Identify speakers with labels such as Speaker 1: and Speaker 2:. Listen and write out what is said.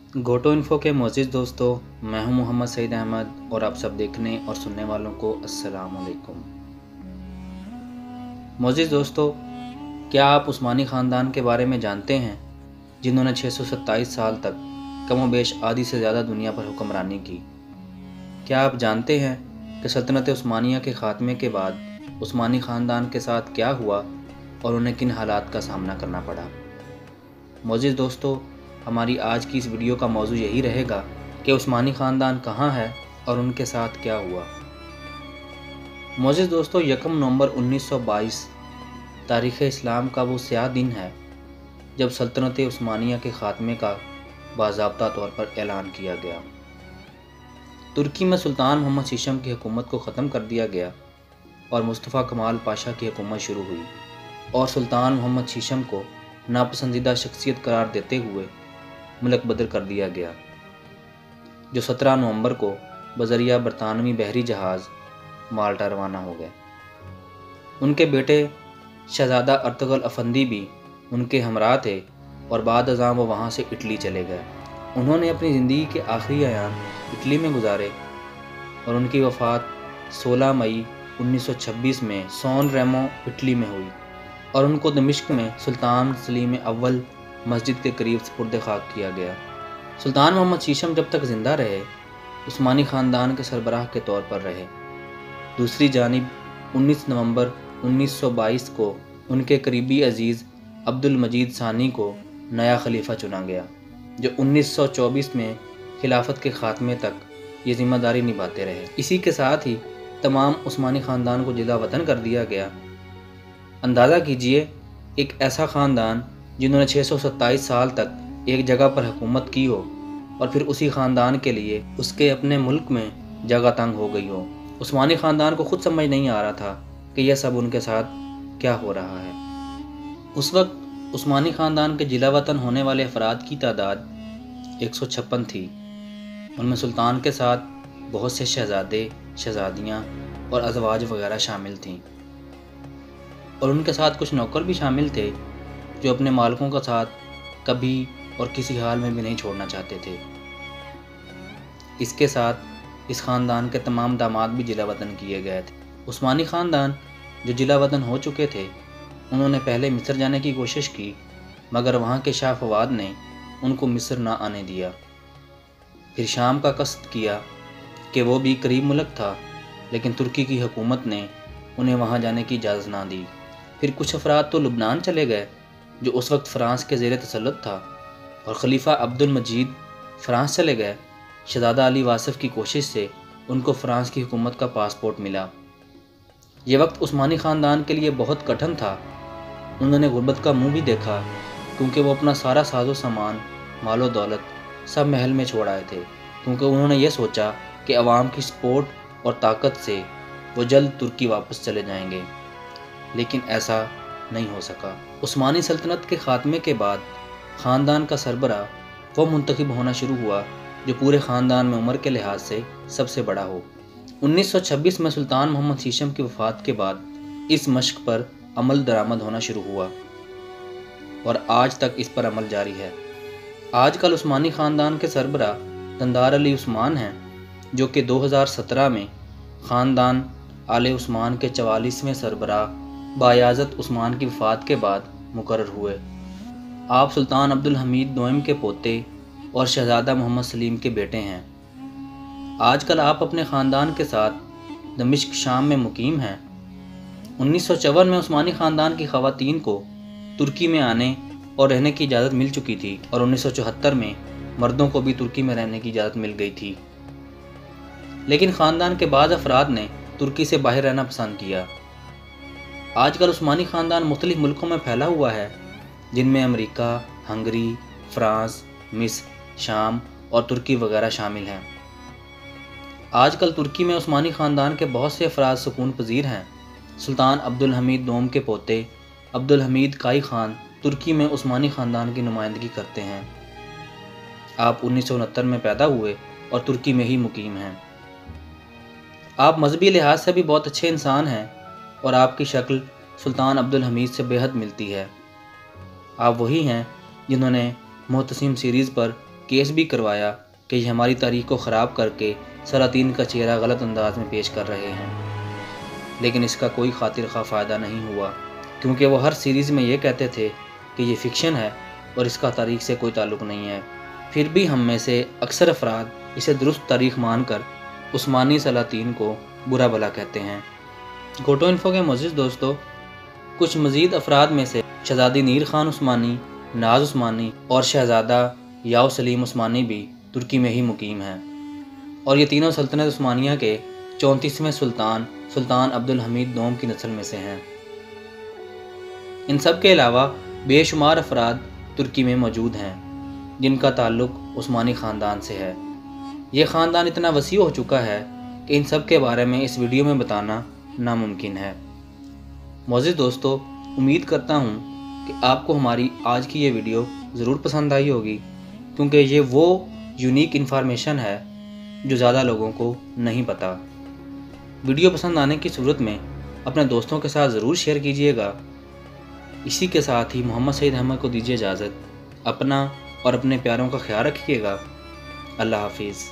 Speaker 1: गोटो info के मोअज़्ज़िज़ दोस्तों, मैं हूं मोहम्मद सईद अहमद और आप सब देखने और सुनने वालों को अस्सलाम वालेकुम। मोअज़्ज़िज़ दोस्तों, क्या आप उस्मानी ख़ानदान के बारे में जानते हैं जिन्होंने 627 साल तक कमोबेश आधी से ज़्यादा दुनिया पर हुक्मरानी की? क्या आप जानते हैं कि सल्तनत उस्मानिया के ख़ात्मे के बाद उस्मानी ख़ानदान के साथ क्या हुआ और उन्हें किन हालात का सामना करना पड़ा? मोअज़्ज़िज़ दोस्तों, हमारी आज की इस वीडियो का मौजू यही रहेगा कि उस्मानी ख़ानदान कहाँ है और उनके साथ क्या हुआ। मोअज़्ज़िज़ दोस्तों, 1 नवंबर 1922 तारीख़ इस्लाम का वो स्याह दिन है जब सल्तनत उस्मानिया के ख़ात्मे का बाज़ाब्ता तौर पर ऐलान किया गया। तुर्की में सुल्तान मोहम्मद शीशम की हुकूमत को ख़त्म कर दिया गया और मुस्तफ़ा कमाल पाशा की हुकूमत शुरू हुई और सुल्तान मोहम्मद शीशम को नापसंदीदा शख्सियत करार देते हुए मुल्क बदर कर दिया गया, जो 17 नवंबर को बज़रिया बरतानवी बहरी जहाज़ माल्टा रवाना हो गए। उनके बेटे शहज़ादा अर्तुगरुल अफंदी भी उनके हमराह थे और बाद अज़ां वो वहाँ से इटली चले गए। उन्होंने अपनी ज़िंदगी के आखिरी अयाम इटली में गुजारे और उनकी वफ़ात 16 मई 1926 में सॉन रेमो इटली में हुई और उनको दमिश्क में सुल्तान सलीम अव्वल मस्जिद के करीब सुपुर्द खाक किया गया। सुल्तान मोहम्मद शीशम जब तक ज़िंदा रहे उस्मानी ख़ानदान के सरबराह के तौर पर रहे। दूसरी जानिब 19 नवंबर 1922 को उनके करीबी अजीज़ अब्दुल मजीद सानी को नया खलीफा चुना गया, जो 1924 में खिलाफत के ख़ात्मे तक ये ज़िम्मेदारी निभाते रहे। इसी के साथ ही तमाम उस्मानी ख़ानदान को जिला वतन कर दिया गया। अंदाज़ा कीजिए, एक ऐसा ख़ानदान जिन्होंने 627 साल तक एक जगह पर हुकूमत की हो और फिर उसी ख़ानदान के लिए उसके अपने मुल्क में जगह तंग हो गई हो। उस्मानी ख़ानदान को खुद समझ नहीं आ रहा था कि यह सब उनके साथ क्या हो रहा है। उस वक्त उस्मानी ख़ानदान के जिला वतन होने वाले अफराद की तादाद 156 थी। उनमें सुल्तान के साथ बहुत से शहज़ादे, शहज़ादियाँ और अज़वाज वगैरह शामिल थीं और उनके साथ कुछ नौकर भी शामिल थे जो अपने मालिकों का साथ कभी और किसी हाल में भी नहीं छोड़ना चाहते थे। इसके साथ इस ख़ानदान के तमाम दामाद भी जिला वतन किए गए थे। उस्मानी ख़ानदान जो जिला वतन हो चुके थे, उन्होंने पहले मिस्र जाने की कोशिश की, मगर वहाँ के शाह फवाद ने उनको मिस्र ना आने दिया। फिर शाम का कस्द किया कि वो भी करीब मुल्क था, लेकिन तुर्की की हुकूमत ने उन्हें वहाँ जाने की इजाज़त ना दी। फिर कुछ अफराद तो लुबनान चले गए, जो उस वक्त फ़्रांस के ज़ेर तसल्लुत था, और ख़लीफ़ा अब्दुल मजीद फ़्रांस चले गए। शहज़ादा अली वासिफ़ की कोशिश से उनको फ़्रांस की हुकूमत का पासपोर्ट मिला। ये वक्त उस्मानी ख़ानदान के लिए बहुत कठिन था। उन्होंने गुर्बत का मुँह भी देखा, क्योंकि वो अपना सारा साजो सामान, मालो दौलत सब महल में छोड़ आए थे, क्योंकि उन्होंने ये सोचा कि अवाम की सपोर्ट और ताकत से वो जल्द तुर्की वापस चले जाएंगे, लेकिन ऐसा नहीं हो सका। उस्मानी सल्तनत के ख़ात्मे के बाद ख़ानदान का सरबराह वो मुंतखब होना शुरू हुआ जो पूरे ख़ानदान में उम्र के लिहाज से सबसे बड़ा हो। 1926 में सुल्तान मोहम्मद शीशम की वफ़ात के बाद इस मशक़ पर अमल दरामद होना शुरू हुआ और आज तक इस पर अमल जारी है। आजकल उस्मानी ख़ानदान के सरबराह दंदार अली उस्मान हैं, जो कि 2017 में ख़ानदान आले उस्मान के 44वें सरबराह बायाज़त उस्मान की वफ़ात के बाद मुकर्रर हुए। आप सुल्तान अब्दुल हमीद दोयम के पोते और शहज़ादा मोहम्मद सलीम के बेटे हैं। आजकल आप अपने ख़ानदान के साथ दमिश्क शाम में मुकीम हैं। 1954 में उस्मानी ख़ानदान की ख़वातीन को तुर्की में आने और रहने की इजाज़त मिल चुकी थी और 1974 में मर्दों को भी तुर्की में रहने की इजाज़त मिल गई थी, लेकिन ख़ानदान के बाद अफराद ने तुर्की से बाहर रहना पसंद किया। आजकल उस्मानी ख़ानदान मुख्तलिफ मुल्कों में फैला हुआ है, जिनमें अमेरिका, हंगरी, फ़्रांस, मिस्र, शाम और तुर्की वगैरह शामिल हैं। आजकल तुर्की में उस्मानी ख़ानदान के बहुत से अफराद सुकून पजीर हैं। सुल्तान अब्दुल हमीद दोम के पोते अब्दुल हमीद काई ख़ान तुर्की में उस्मानी ख़ानदान की नुमाइंदगी करते हैं। आप 1969 में पैदा हुए और तुर्की में ही मुकीम हैं। आप मजहबी लिहाज से भी बहुत अच्छे इंसान हैं और आपकी शक्ल सुल्तान अब्दुल हमीद से बेहद मिलती है। आप वही हैं जिन्होंने मोहतसिम सीरीज़ पर کیس بھی کروایا کہ یہ ہماری تاریخ کو خراب کر کے سلاطین کا چہرہ غلط انداز میں پیش کر رہے ہیں، لیکن اس کا کوئی خاطر خواہ فائدہ نہیں ہوا، کیونکہ وہ ہر سیریز میں یہ کہتے تھے کہ یہ فکشن ہے اور اس کا تاریخ سے کوئی تعلق نہیں ہے۔ پھر بھی ہم میں سے اکثر افراد اسے درست تاریخ مان کر عثمانی سلاطین کو برا بھلا کہتے ہیں۔ گوٹو انفو کے معزز دوستو، کچھ مزید افراد میں سے شہزادی نیر خان عثمانی، ناز عثمانی اور شہزادہ یاو سلیم عثمانی بھی ترکی میں ہی مقیم ہیں، اور یہ تینوں سلطنت عثمانیہ کے 34ویں سلطان عبدالحمید دوم کی نسل میں سے ہیں۔ ان سب کے علاوہ بے شمار افراد ترکی میں موجود ہیں جن کا تعلق عثمانی خاندان سے ہے۔ یہ خاندان اتنا وسیع ہو چکا ہے کہ ان سب کے بارے میں اس ویڈیو میں بتانا ناممکن ہے۔ معزز دوستو، امید کرتا ہوں کہ آپ کو ہماری آج کی یہ ویڈیو ضرور پسند آئی ہوگی، کیونکہ یہ وہ یونیک انفارمیشن ہے جو زیادہ لوگوں کو نہیں پتہ۔ ویڈیو پسند آنے کی صورت میں اپنے دوستوں کے ساتھ ضرور شیئر کیجیے گا۔ اسی کے ساتھ ہی محمد سعید احمد کو دیجیے اجازت۔ اپنا اور اپنے پیاروں کا خیال رکھیے گا۔ اللہ حافظ۔